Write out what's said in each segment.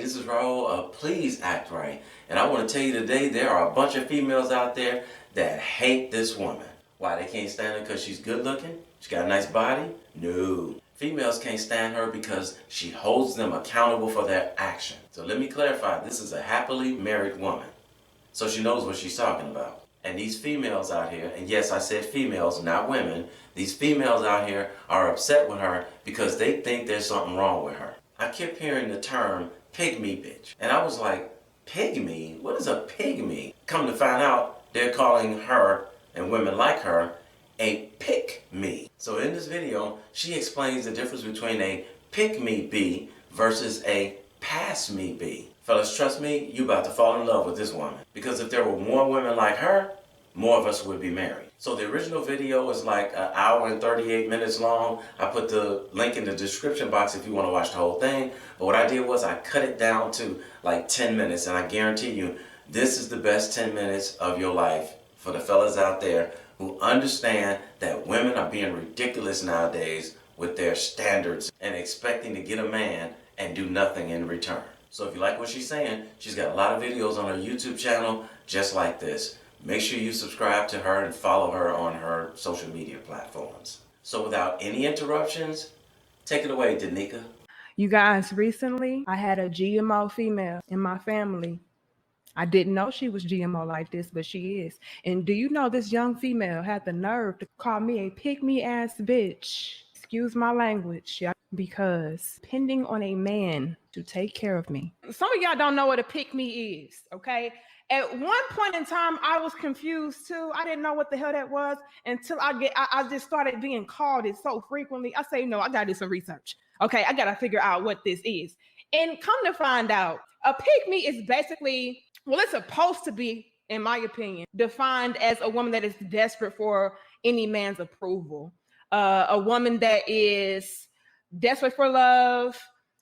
this is Raulh of Please Act Right. And I want to tell you today, there are a bunch of females out there that hate this woman. Why? They can't stand her because she's good looking? She got a nice body? No. Females can't stand her because she holds them accountable for their actions. So let me clarify, this is a happily married woman. So she knows what she's talking about. And these females out here, and yes, I said females, not women, these females out here are upset with her because they think there's something wrong with her. I kept hearing the term pygmy bitch. And I was like, pygmy? What is a pygmy? Come to find out, they're calling her and women like her a pick-me. So in this video, she explains the difference between a pick-me bee versus a pass-me bee. Fellas, trust me, you about to fall in love with this woman. Because if there were more women like her, more of us would be married. So the original video is like an hour and 38 minutes long. I put the link in the description box if you want to watch the whole thing. But what I did was I cut it down to like 10 minutes. And I guarantee you, this is the best 10 minutes of your life for the fellas out there who understand that women are being ridiculous nowadays with their standards and expecting to get a man and do nothing in return. So if you like what she's saying, she's got a lot of videos on her YouTube channel just like this. Make sure you subscribe to her and follow her on her social media platforms. So without any interruptions, take it away, Danica. You guys, recently I had a GMO female in my family. I didn't know she was GMO like this, but she is. And do you know this young female had the nerve to call me a pick-me-ass bitch? Excuse my language, yeah, because depending on a man to take care of me. Some of y'all don't know what a pick-me is, okay? At one point in time, I was confused too. I didn't know what the hell that was until I just started being called it so frequently. I say, no, I gotta do some research. Okay, I gotta figure out what this is. And come to find out, a pick-me is basically, well, it's supposed to be, in my opinion, defined as a woman that is desperate for any man's approval. A woman that is desperate for love,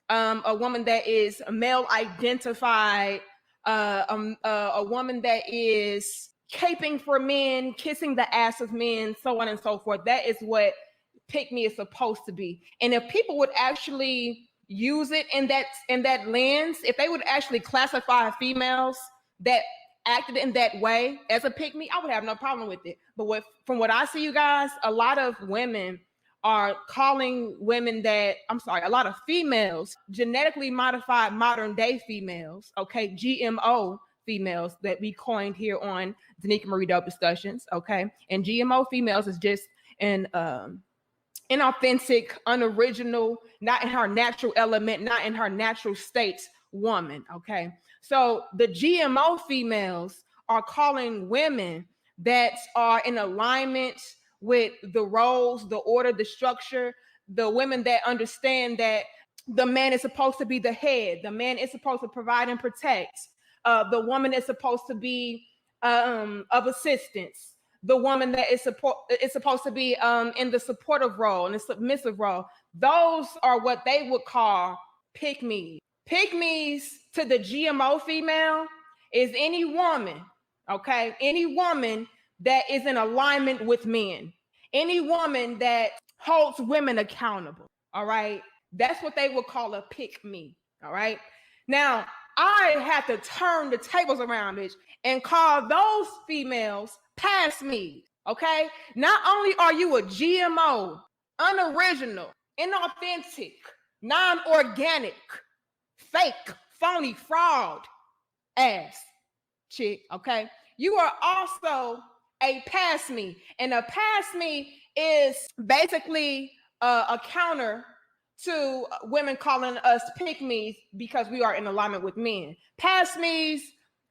a woman that is male identified, a woman that is caping for men, kissing the ass of men, so on and so forth. That is what pick-me is supposed to be. And if people would actually use it in that lens, if they would actually classify females that acted in that way as a pick-me, I would have no problem with it. But from what I see, you guys, a lot of women are calling women that, a lot of females, genetically modified modern day females, okay, GMO females that we coined here on Danica Marie Dope Discussions, okay? And GMO females is just an inauthentic, unoriginal, not in her natural element, not in her natural state woman, okay? So the GMO females are calling women that are in alignment with the roles, the order, the structure, the women that understand that the man is supposed to be the head, the man is supposed to provide and protect, the woman is supposed to be of assistance, the woman that is supposed to be in the supportive role and the submissive role. Those are what they would call pick-me. Pick-me's to the GMO female is any woman, okay? Any woman that is in alignment with men. Any woman that holds women accountable, all right? That's what they would call a pick-me, all right? Now, I had to turn the tables around, bitch, and call those females pass-me, okay? Not only are you a GMO, unoriginal, inauthentic, non-organic, fake, phony, fraud ass chick, okay? You are also a pass-me. And a pass-me is basically a counter to women calling us pick-me's because we are in alignment with men. Pass-me's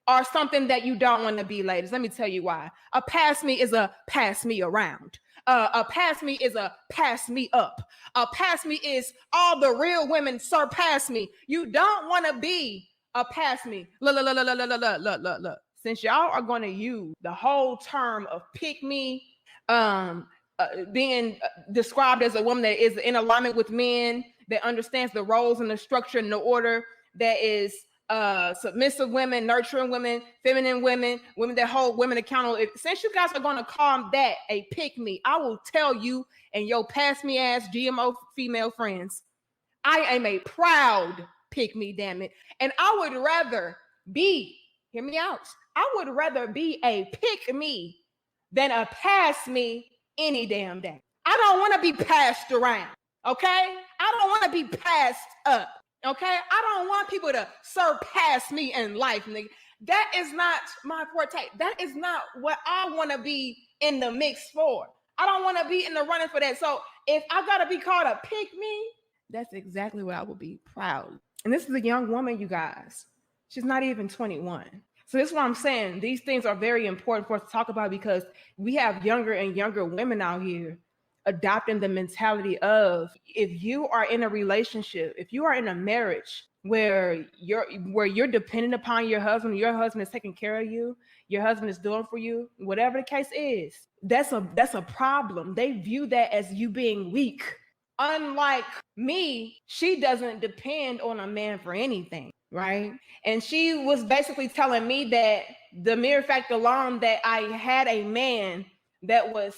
are something that you don't want to be, ladies. Let me tell you why. A pass-me is a pass me around. A pass-me is a pass me up. A pass-me is all the real women surpass me. You don't want to be a pass-me. Look. Since y'all are going to use the whole term of pick-me, being described as a woman that is in alignment with men, that understands the roles and the structure and the order, that is submissive women, nurturing women, feminine women, women that hold women accountable. Since you guys are going to call that a pick-me, I will tell you and your pass-me ass GMO female friends, I am a proud pick me, damn it. And I would rather be, hear me out, I would rather be a pick me than a pass me any damn day. I don't want to be passed around, okay? I don't want to be passed up, okay? I don't want people to surpass me in life, nigga. That is not my forte. That is not what I want to be in the mix for. I don't want to be in the running for that. So if I got to be called a pick me, that's exactly what I would be proud. And this is a young woman, you guys. She's not even 21. So this is what I'm saying. These things are very important for us to talk about because we have younger and younger women out here adopting the mentality of if you are in a relationship, if you are in a marriage where you're dependent upon your husband is taking care of you, your husband is doing for you, whatever the case is, that's a problem. They view that as you being weak. Unlike me, she doesn't depend on a man for anything, right? And she was basically telling me that the mere fact alone that I had a man that was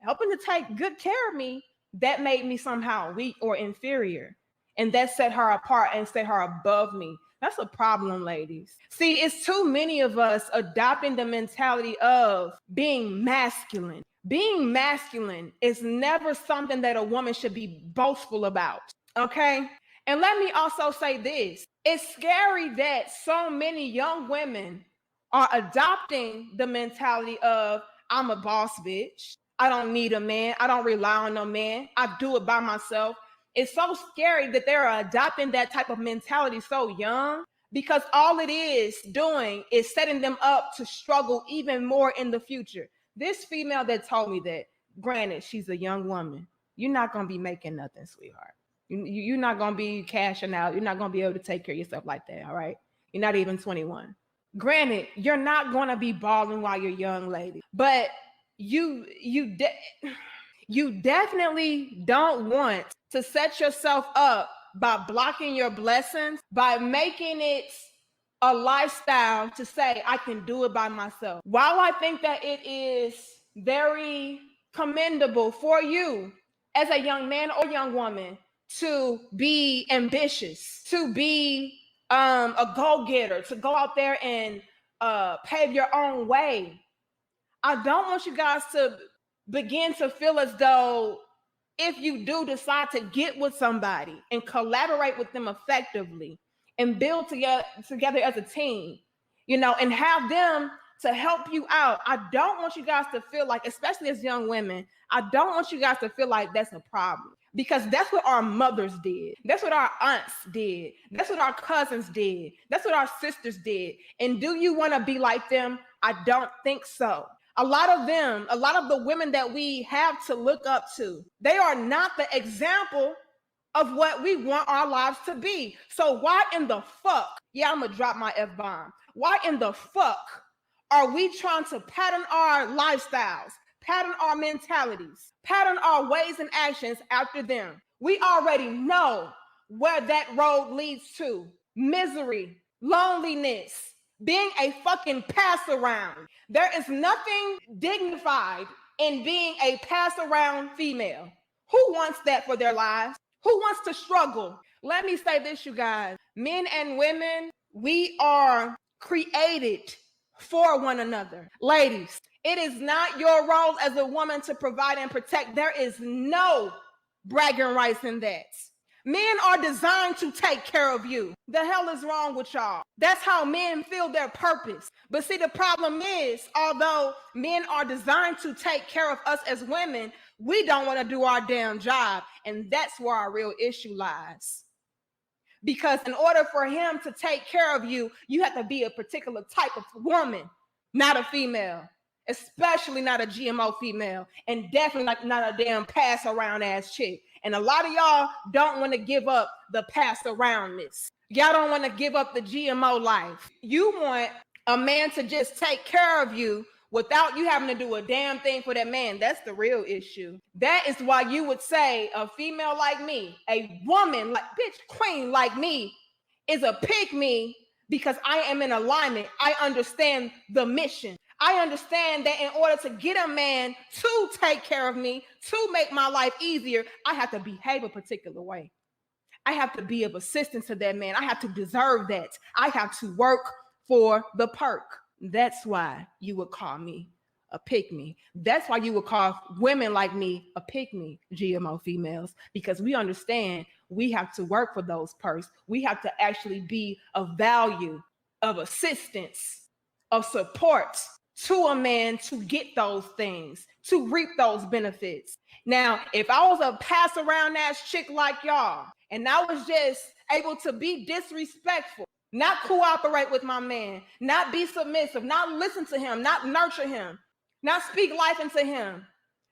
helping to take good care of me, that made me somehow weak or inferior. And that set her apart and set her above me. That's a problem, ladies. See, it's too many of us adopting the mentality of being masculine. Being masculine is never something that a woman should be boastful about, okay? And let me also say this. It's scary that so many young women are adopting the mentality of, I'm a boss bitch. I don't need a man. I don't rely on no man. I do it by myself. It's so scary that they're adopting that type of mentality so young because all it is doing is setting them up to struggle even more in the future. This female that told me that, granted, she's a young woman. You're not going to be making nothing, sweetheart. You're not going to be cashing out. You're not going to be able to take care of yourself like that, all right? You're not even 21. Granted, you're not going to be balling while you're young, lady. But you definitely don't want to set yourself up by blocking your blessings, by making it a lifestyle to say, I can do it by myself. While I think that it is very commendable for you as a young man or young woman to be ambitious, to be a go-getter, to go out there and pave your own way, I don't want you guys to begin to feel as though if you do decide to get with somebody and collaborate with them effectively and build together as a team, and have them to help you out, I don't want you guys to feel like, especially as young women, I don't want you guys to feel like that's a problem because that's what our mothers did. That's what our aunts did. That's what our cousins did. That's what our sisters did. And do you want to be like them? I don't think so. A lot of the women that we have to look up to, they are not the example of what we want our lives to be. So why in the fuck, yeah, I'm gonna drop my F-bomb. Why in the fuck are we trying to pattern our lifestyles, pattern our mentalities, pattern our ways and actions after them? We already know where that road leads to. Misery, loneliness, being a fucking pass around. There is nothing dignified in being a pass around female. Who wants that for their lives? Who wants to struggle? Let me say this, you guys. Men and women, we are created for one another. Ladies, it is not your role as a woman to provide and protect. There is no bragging rights in that. Men are designed to take care of you. The hell is wrong with y'all? That's how men feel their purpose. But see, the problem is, although men are designed to take care of us as women, we don't want to do our damn job. And that's where our real issue lies. Because in order for him to take care of you, you have to be a particular type of woman, not a female. Especially not a GMO female. And definitely not a damn pass around ass chick. And a lot of y'all don't want to give up the pass aroundness. Y'all don't want to give up the GMO life. You want a man to just take care of you without you having to do a damn thing for that man. That's the real issue. That is why you would say a female like me, a woman like bitch queen like me is a pick me because I am in alignment. I understand the mission. I understand that in order to get a man to take care of me, to make my life easier, I have to behave a particular way. I have to be of assistance to that man. I have to deserve that. I have to work for the perk. That's why you would call me a pick-me. That's why you would call women like me a pick-me, GMO females, because we understand we have to work for those perks. We have to actually be of value, of assistance, of support to a man to get those things, to reap those benefits. Now, if I was a pass around ass chick like y'all, and I was just able to be disrespectful, not cooperate with my man, not be submissive, not listen to him, not nurture him, not speak life into him,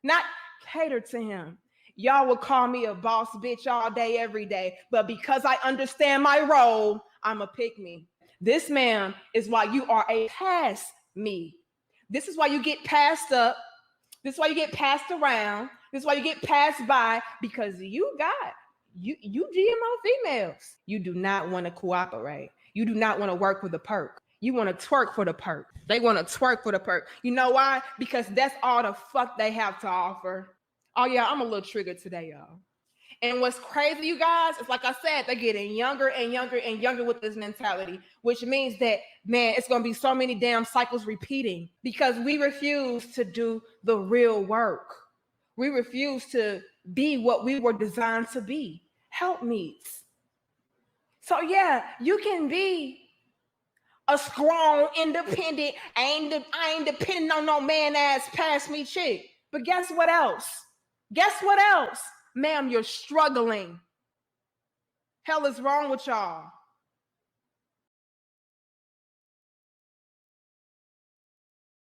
not cater to him, y'all would call me a boss bitch all day, every day. But because I understand my role, I'm a pick me. This, ma'am, is why you are a pass me. This is why you get passed up. This is why you get passed around. This is why you get passed by, because you GMO females. You do not want to cooperate. You do not want to work with the perk. You want to twerk for the perk. They want to twerk for the perk. You know why? Because that's all the fuck they have to offer. Oh yeah, I'm a little triggered today, y'all. And what's crazy, you guys, is like I said, they're getting younger and younger and younger with this mentality, which means that, man, it's going to be so many damn cycles repeating because we refuse to do the real work. We refuse to be what we were designed to be, helpmeets. So yeah, you can be a strong, independent, I ain't depending on no man ass pass me chick. But guess what else? Guess what else? Ma'am, you're struggling. Hell is wrong with y'all.